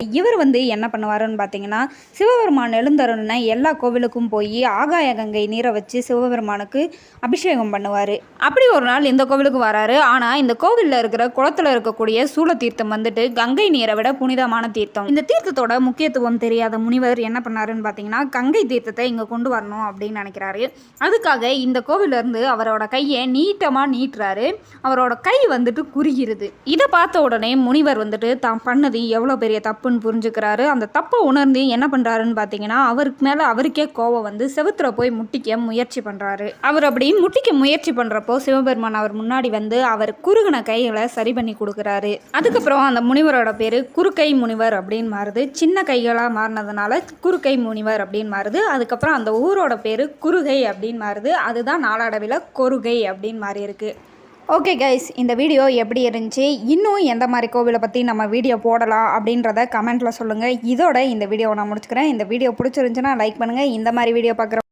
இவர் என்ன பண்ணுவாருன்னு பார்த்தீங்கன்னா, சிவபெருமான் எழுந்தருளின எல்லா கோவிலுக்கும் போய் ஆகாய கங்கை நீரை வச்சு சிவபெருமானுக்கு அபிஷேகம் பண்ணுவார். அப்படி ஒரு நாள் இந்த கோவிலுக்கு வராரு. ஆனால் இந்த கோவிலில் இருக்கிற குளத்தில் இருக்கக்கூடிய சூள தீர்த்தம் கங்கை நீரை விட புனிதமான தீர்த்தம். இந்த தீர்த்தத்தோட முக்கியத்துவம் தெரியாத முனிவர் என்ன பண்ணாருன்னு பார்த்தீங்கன்னா, கங்கை தீர்த்தத்தை இங்கே கொண்டு வரணும் அப்படின்னு நினைக்கிறாரு. அதுக்காக இந்த கோவிலிருந்து அவரோட கையை நீட்டமாக நீட்டுறாரு. அவரோட கை குறுகிறது. இதை பார்த்த உடனே முனிவர் தான் பண்ணது எவ்வளோ பெரிய தப்பு புரிஞ்சுக்கிறாரு. அந்த தப்பை உணர்ந்து என்ன பண்றாருன்னு பார்த்தீங்கன்னா, அவருக்கு மேல அவருக்கே கோபம் செவுத்துல போய் முட்டிக்க முயற்சி பண்றாரு. அவர் அப்படி முட்டிக்க முயற்சி பண்றப்போ சிவபெருமான் அவர் முன்னாடி அவர் குறுகின கைகளை சரி பண்ணி கொடுக்குறாரு. அதுக்கப்புறம் அந்த முனிவரோட பேரு குறுக்கை முனிவர் அப்படின்னு மாறுது. சின்ன கைகளா மாறினதுனால குறுக்கை முனிவர் அப்படின்னு மாறுது. அதுக்கப்புறம் அந்த ஊரோட பேரு குறுகை அப்படின்னு மாறுது. அதுதான் நாளடைவில் கொருகை அப்படின்னு மாறி இருக்கு. ஓகே கைஸ், இந்த வீடியோ எப்படி இருந்துச்சு, இன்னும் எந்த மாதிரி கோவிலை பற்றி நம்ம வீடியோ போடலாம் அப்படின்றத கமெண்ட்டில் சொல்லுங்கள். இதோட இந்த வீடியோவை நான் முடிச்சுக்கிறேன். இந்த வீடியோ பிடிச்சிருந்துச்சுன்னா லைக் பண்ணுங்கள். இந்த மாதிரி வீடியோ பார்க்குற